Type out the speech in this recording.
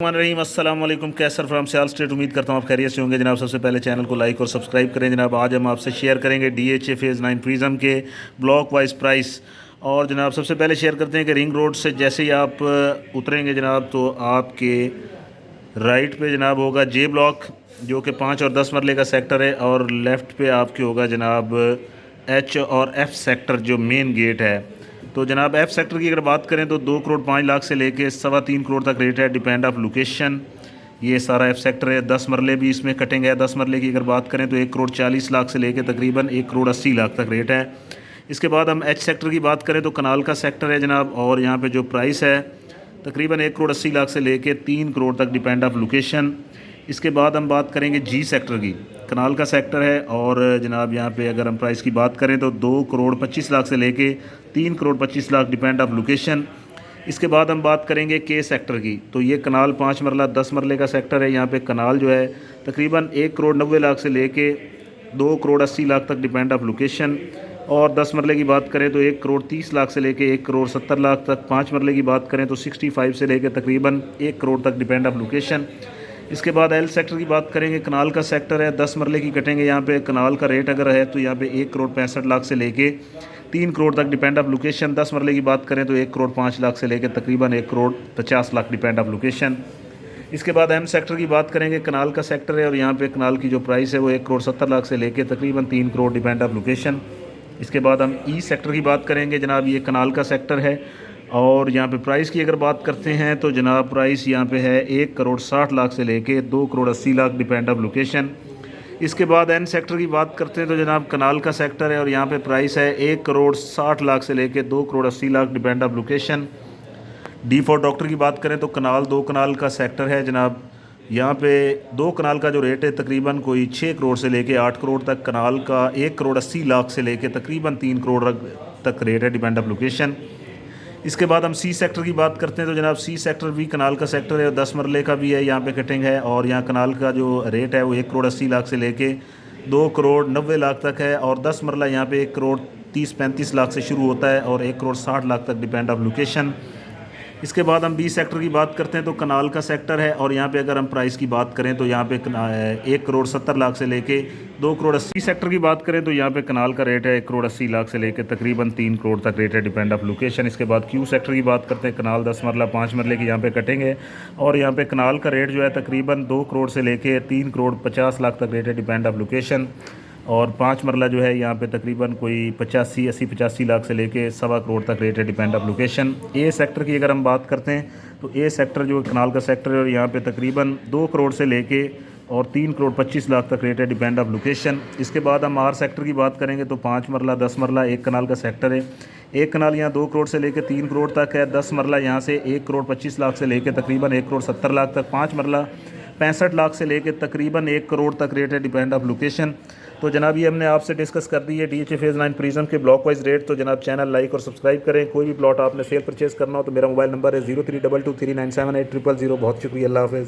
रहीम अस्सलाम वालेकुम। कैसर from Siyal state. उम्मीद करता हूँ आप खैरियत से होंगे जनाब। सबसे पहले चैनल को लाइक और सब्सक्राइब करें जनाब। आज हम आपसे शेयर करेंगे DHA फेज़ 9 प्रिज्म के ब्लॉक वाइज प्राइस। और जनाब सबसे पहले शेयर करते हैं कि रिंग रोड से जैसे ही आप उतरेंगे जनाब तो आपके राइट पे जनाब होगा J ब्लॉक, जो कि 5 और 10 मरले का सेक्टर है, और लेफ़्ट पे आपके होगा जनाब H और F सेक्टर जो मेन गेट है। तो जनाब F सेक्टर की अगर बात करें तो 2 करोड़ 5 लाख से लेके 3.25 करोड़ तक रेट है, डिपेंड ऑफ लोकेशन। ये सारा F सेक्टर है। 10 मरले भी इसमें कटेंगे। 10 मरले की अगर बात करें तो 1 करोड़ 40 लाख से लेके तकरीबन 1 करोड़ 80 लाख तक रेट है। इसके बाद हम H सेक्टर की बात करें तो कनाल का सेक्टर है जनाब, और यहाँ पे जो प्राइस है तकरीबन 1 करोड़ 80 लाख से लेके 3 करोड़ तक, डिपेंड ऑफ लोकेशन। इसके बाद हम बात करेंगे G सेक्टर की। कनाल का सेक्टर है, और जनाब यहाँ पे अगर हम प्राइस की बात करें तो 2 करोड़ 25 लाख से लेके 3 crore 25 lakh, depend of location. इसके बाद हम बात करेंगे K सेक्टर की। तो ये कनाल 5 मरला 10 मरले का सेक्टर है। यहाँ पे कनाल जो है तकरीबन 1 करोड़ 90 लाख से लेके 2 करोड़ 80 लाख तक, डिपेंड ऑफ लोकेशन। और 10 मरले की बात करें तो 1 करोड़ 30 लाख से लेके 1 करोड़ 70 लाख तक। 5 मरले की बात करें तो 65 से लेके तकरीबन 1 करोड़ तक, डिपेंड ऑफ लोकेशन। इसके बाद L सेक्टर की बात करेंगे। कनाल का सेक्टर है, 10 मरले की कटेंगे। यहाँ पे कनाल का रेट अगर है तो यहाँ पे 1 करोड़ 65 लाख से लेके 3 करोड़ तक, डिपेंड ऑफ लोकेशन। 10 मरले की बात करें तो 1 करोड़ 5 लाख से लेकर तकरीबन 1 crore 50 lakh, depend of location. इसके बाद M सेक्टर की बात करेंगे। कनाल का सेक्टर है, और यहाँ पे कनाल की जो प्राइस है वो 1 करोड़ 70 लाख से लेकर तकरीबन 3 करोड़, डिपेंड ऑफ लोकेशन। इसके बाद हम E सेक्टर की बात करेंगे जनाब। ये कनाल का सेक्टर है, और यहाँ पे प्राइस की अगर बात करते हैं तो जनाब प्राइस यहाँ पे है 1 करोड़ 60 लाख से लेके 2 crore 80 lakh, depend of location. इसके बाद N सेक्टर की बात करते हैं तो जनाब कनाल का सेक्टर है, और यहाँ पे प्राइस है 1 करोड़ 60 लाख से लेके 2 crore 80 lakh, depend of location. D for doctor की बात करें तो कनाल 2 कनाल का सेक्टर है जनाब। यहाँ पे 2 कनाल का जो रेट है तकरीबन कोई 6 करोड़ से लेके 8 करोड़ तक। कनाल का 1 करोड़ 80 लाख से लेके तकरीबन 3 करोड़ तक रेट है, डिपेंड ऑफ लोकेशन। इसके बाद हम C सेक्टर की बात करते हैं तो जनाब C सेक्टर भी कनाल का सेक्टर है, 10 मरले का भी है। यहाँ पे कटिंग है, और यहाँ कनाल का जो रेट है वो 1 करोड़ 80 लाख से लेके 2 करोड़ 90 लाख तक है, और 10 मरला यहाँ पे 1 करोड़ 30-35 लाख से शुरू होता है, और 1 करोड़ 60 लाख तक, डिपेंड ऑफ लोकेशन। इसके बाद हम B सेक्टर की बात करते हैं तो कनाल का सेक्टर है, और यहाँ पे अगर हम प्राइस की बात करें तो यहाँ पे 1 करोड़ 70 लाख से लेके 2 करोड़ 80। सेक्टर की बात करें तो यहाँ पे कनाल का रेट है 1 करोड़ 80 लाख से लेके तकरीबन 3 करोड़ तक रेट है, डिपेंड ऑफ लोकेशन। इसके बाद Q सेक्टर की बात करते हैं। कनाल 10 मरला 5 मरले की यहाँ पे कटेंगे, और यहाँ पे कनाल का रेट जो है तकरीबन 2 करोड़ से लेके 3 करोड़ 50 लाख तक रेट है, डिपेंड ऑफ लोकेशन। और 5 मरला जो है यहाँ पे तकरीबन कोई 85 लाख से लेके 1.25 करोड़ तक रेट है, depend of location. A sector की अगर हम बात करते हैं तो A सेक्टर जो कनाल का सेक्टर है, और यहाँ पे तकरीबन 2 करोड़ से लेके और 3 करोड़ 25 लाख तक रेट है, डिपेंड ऑफ लोकेशन। इसके बाद हम R सेक्टर की बात करेंगे तो 5 मरला 10 मरला 1 कनाल का सेक्टर है। एक कनाल यहाँ 2 करोड़ से लेकर 3 करोड़ तक है। 10 मरला यहाँ से 1 करोड़ 25 लाख से लेकर तकरीबन 1 करोड़ 70 लाख तक। 5 मरला 65 लाख से लेकर तकरीबन 1 करोड़ तक रेट है, डिपेंड ऑफ लोकेशन। तो जनाब ये हमने आपसे डिस्कस कर दी है DHA फेज़ 9 प्रिज्म के ब्लॉक वाइज रेट। तो जनाब चैनल लाइक और सब्सक्राइब करें। कोई भी प्लॉट आपने सेल परचेज़ करना हो तो मेरा मोबाइल नंबर है 0322397800। बहुत शुक्रिया, अल्लाह हाफ़िज़।